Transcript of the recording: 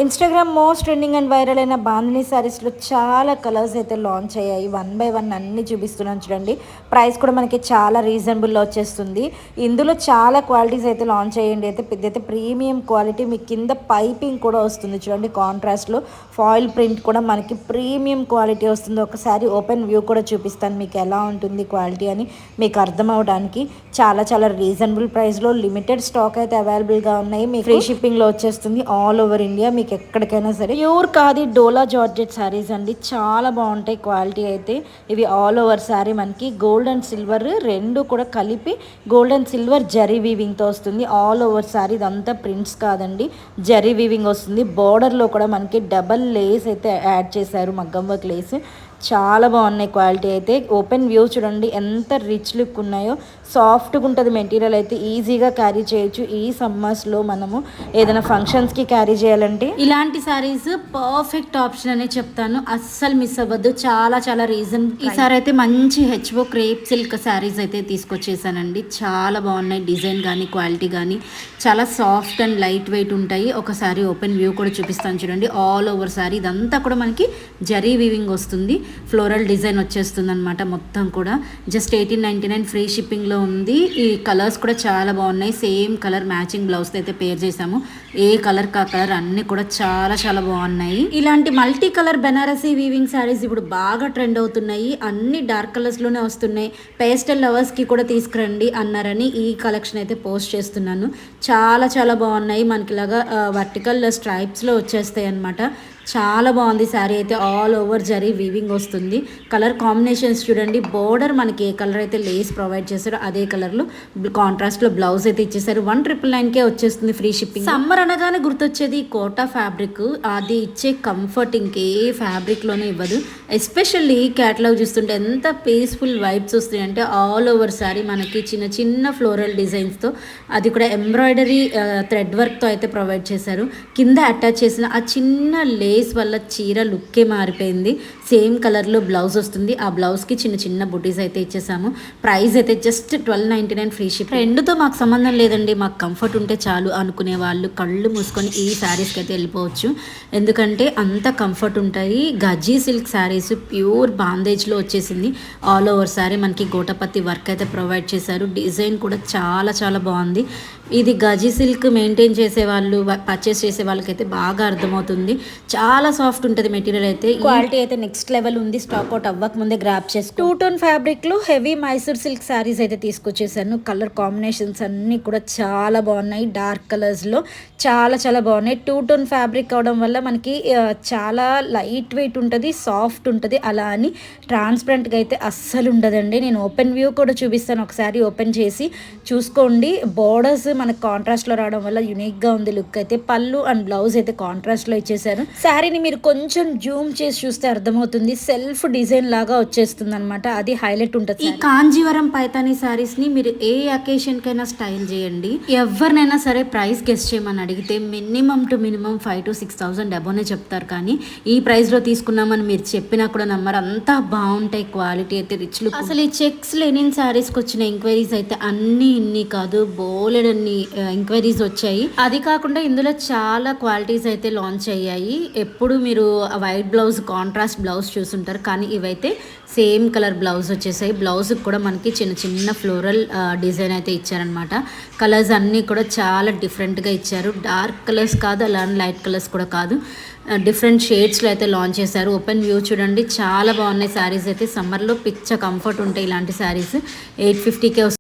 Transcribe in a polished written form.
Instagram most trending and viral అయిన బాందినీ శారీస్లో చాలా కలర్స్ అయితే లాంచ్ అయ్యాయి. 1 బై 1 అన్ని చూపిస్తున్నాను చూడండి. ప్రైస్ కూడా మనకి చాలా రీజనబుల్లో వచ్చేస్తుంది. ఇందులో చాలా క్వాలిటీస్ అయితే లాంచ్ అయ్యండి. అయితే ప్రీమియం క్వాలిటీ, మీకు కింద పైపింగ్ కూడా వస్తుంది చూడండి. కాంట్రాస్ట్లో ఫాయిల్ ప్రింట్ కూడా మనకి ప్రీమియం క్వాలిటీ వస్తుంది. ఒకసారి ఓపెన్ వ్యూ కూడా చూపిస్తాను మీకు ఎలా ఉంటుంది క్వాలిటీ అని మీకు అర్థం అవడానికి. చాలా చాలా రీజనబుల్ ప్రైస్లో లిమిటెడ్ స్టాక్ అయితే అవైలబుల్గా ఉన్నాయి. మీకు ఫ్రీ షిప్పింగ్లో వచ్చేస్తుంది ఆల్ ఓవర్ ఇండియా. మీకు ఎక్కడికైనా సరే ప్యూర్ ఖాదీ డోలా జార్జెట్ శారీస్ అండి, చాలా బాగుంటాయి క్వాలిటీ అయితే. ఇవి ఆల్ ఓవర్ శారీ మనకి గోల్డ్ అండ్ సిల్వర్ రెండు కూడా కలిపి గోల్డ్ అండ్ సిల్వర్ జరీ వీవింగ్తో వస్తుంది. ఆల్ ఓవర్ శారీ ఇదంతా ప్రింట్స్ కాదండి, జరీ వీవింగ్ వస్తుంది. బోర్డర్లో కూడా మనకి డబల్ లేస్ అయితే యాడ్ చేశారు, మగ్గం వర్క్ లేస్. చాలా బాగున్నాయి క్వాలిటీ అయితే. ఓపెన్ వ్యూ చూడండి ఎంత రిచ్ లుక్ ఉన్నాయో. సాఫ్ట్గా ఉంటుంది మెటీరియల్ అయితే, ఈజీగా క్యారీ చేయొచ్చు. ఈ సమ్మర్స్లో మనము ఏదైనా ఫంక్షన్స్కి క్యారీ చేయాలంటే ఇలాంటి శారీస్ పర్ఫెక్ట్ ఆప్షన్ అనే చెప్తాను. అస్సలు మిస్ అవ్వద్దు. చాలా చాలా రీజన్. ఈసారి అయితే మంచి హెచ్ఓ క్రేప్ సిల్క్ శారీస్ అయితే తీసుకొచ్చేసానండి. చాలా బాగున్నాయి డిజైన్ కానీ క్వాలిటీ కానీ. చాలా సాఫ్ట్ అండ్ లైట్ వెయిట్ ఉంటాయి. ఒకసారి ఓపెన్ వ్యూ కూడా చూపిస్తాను చూడండి. ఆల్ ఓవర్ శారీ ఇదంతా కూడా మనకి జరీ వీవింగ్ వస్తుంది. ఫ్లోరల్ డిజైన్ వచ్చేస్తుంది అనమాట మొత్తం కూడా. జస్ట్ 1899 ఫ్రీ షిప్పింగ్లో ఉంది. ఈ కలర్స్ కూడా చాలా బాగున్నాయి. సేమ్ కలర్ మ్యాచింగ్ బ్లౌజ్ అయితే పేర్ చేసాము. ఏ కలర్ కా కలర్ అన్నీ కూడా చాలా చాలా బాగున్నాయి. ఇలాంటి multi colour Banarasi weaving saris ఇప్పుడు బాగా ట్రెండ్ అవుతున్నాయి. అన్ని డార్క్ కలర్స్లోనే వస్తున్నాయి. పేస్టల్ లవర్స్కి కూడా తీసుకురండి అన్నారని ఈ కలెక్షన్ అయితే పోస్ట్ చేస్తున్నాను. చాలా చాలా బాగున్నాయి. మనకి ఇలాగా వర్టికల్ స్ట్రైప్స్లో వచ్చేస్తాయి అనమాట. చాలా బాగుంది శారీ అయితే. ఆల్ ఓవర్ జరీ వీవింగ్ వస్తుంది. కలర్ కాంబినేషన్స్ చూడండి. బోర్డర్ మనకి ఏ కలర్ అయితే లేస్ ప్రొవైడ్ చేశారో అదే కలర్లో కాంట్రాస్ట్లో బ్లౌజ్ అయితే ఇచ్చేసారు. 1999కే వచ్చేస్తుంది ఫ్రీ షిప్పింగ్. సమ్మర్ అనగానే గుర్తొచ్చేది కోటా ఫ్యాబ్రిక్. అది ఇచ్చే కంఫర్ట్ ఇంకే ఫ్యాబ్రిక్లోనే ఇవ్వదు. ఎస్పెషల్లీ క్యాటలాగ్ చూస్తుంటే ఎంత పీస్ఫుల్ వైబ్స్ వస్తాయి అంటే, ఆల్ ఓవర్ శారీ మనకి చిన్న చిన్న ఫ్లోరల్ డిజైన్స్తో, అది కూడా ఎంబ్రాయిడరీ థ్రెడ్ వర్క్తో అయితే ప్రొవైడ్ చేశారు. కింద అటాచ్ చేసిన ఆ చిన్న లేస్ వల్ల చీర లుక్కే మారిపోయింది. సేమ్ కలర్లో బ్లౌజ్ వస్తుంది. ఆ బ్లౌజ్కి చిన్న చిన్న బుటీస్ అయితే ఇచ్చేసాము. ప్రైస్ అయితే జస్ట్ 1299 ఫ్రీ షిప్. రెండుతో మాకు సంబంధం లేదండి, మాకు కంఫర్ట్ ఉంటే చాలు అనుకునే వాళ్ళు కళ్ళు మూసుకొని ఈ శారీస్కి అయితే వెళ్ళిపోవచ్చు. ఎందుకంటే అంత కంఫర్ట్ ఉంటాయి. గజీ సిల్క్ శారీస్ ప్యూర్ బాందేజ్లో వచ్చేసింది. ఆల్ ఓవర్ శారీ మనకి గోటపత్తి వర్క్ అయితే ప్రొవైడ్ చేశారు. డిజైన్ కూడా చాలా చాలా బాగుంది. ఇది గజీ సిల్క్ మెయింటైన్ చేసే వాళ్ళు, పర్చేస్ చేసే వాళ్ళకైతే బాగా అర్థమవుతుంది. చాలా సాఫ్ట్ ఉంటుంది మెటీరియల్ అయితే. క్వాలిటీ అయితే నెక్స్ట్ లెవెల్ ఉంది. స్టాక్ అవుట్ అవ్వక ముందే గ్రాప్ చేసి 2 టోన్ ఫ్యాబ్రిక్లో హెవీ మైసూర్ సిల్క్ శారీస్ అయితే తీసుకొచ్చేసాను. కలర్ కాంబినేషన్స్ అన్నీ కూడా చాలా బాగున్నాయి. డార్క్ కలర్స్లో చాలా చాలా బాగున్నాయి. 2 టోన్ ఫ్యాబ్రిక్ అవడం వల్ల మనకి చాలా లైట్ వెయిట్ ఉంటుంది, సాఫ్ట్ ఉంటుంది. అలా అని ట్రాన్స్పరెంట్గా అయితే అస్సలు ఉండదండి. నేను ఓపెన్ వ్యూ కూడా చూపిస్తాను, ఒకసారి ఓపెన్ చేసి చూసుకోండి. బోర్డర్స్ మనకు కాంట్రాస్ట్లో రావడం వల్ల యూనిక్గా ఉంది లుక్ అయితే. పళ్ళు అండ్ బ్లౌజ్ అయితే కాంట్రాస్ట్లో ఇచ్చేసారు. శారీని మీరు కొంచెం జూమ్ చేసి చూస్తే అర్థమవుతుంది. సెల్ఫ్ డిజైన్ లాగా వచ్చేస్తుంది అనమాట. అది హైలైట్ ఉంటుంది. ఈ కాంజీవరం పైతానీ శారీస్ ని మీరు ఏ అకేషన్ కైనా స్టైల్ చేయండి. ఎవరినైనా సరే ప్రైస్ గెస్ట్ చేయమని అడిగితే మినిమం టు మినిమం 5,000 to 6,000 అబోనే చెప్తారు. కానీ ఈ ప్రైస్ లో తీసుకున్నామని మీరు చెప్పినా కూడా నమ్మరు. అంతా బాగుంటాయి. క్వాలిటీ అయితే రిచ్ లుక్. అసలు ఈ చెక్స్ లెనిన్ శారీస్కి వచ్చిన ఎంక్వైరీస్ అయితే అన్ని ఇన్ని కాదు, బోలెడన్ని ఎంక్వైరీస్ వచ్చాయి. అది కాకుండా ఇందులో చాలా క్వాలిటీస్ అయితే లాంచ్ అయ్యాయి. ఎప్పుడు మీరు వైట్ బ్లౌజ్ కాంట్రాస్ట్ బ్లౌజ్ చూసుంటారు, కానీ ఇవైతే సేమ్ కలర్ బ్లౌజ్ వచ్చేసాయి. బ్లౌజ్కి కూడా మనకి చిన్న చిన్న ఫ్లోరల్ డిజైన్ అయితే ఇచ్చారనమాట. కలర్స్ అన్నీ కూడా చాలా డిఫరెంట్గా ఇచ్చారు. డార్క్ కలర్స్ కాదు, అలా లైట్ కలర్స్ కూడా కాదు, డిఫరెంట్ షేడ్స్లో అయితే లాంచ్ చేశారు. ఓపెన్ వ్యూ చూడండి. చాలా బాగున్నాయి శారీస్ అయితే. సమ్మర్లో పిచ్చ కంఫర్ట్ ఉంటాయి ఇలాంటి శారీస్. 850కే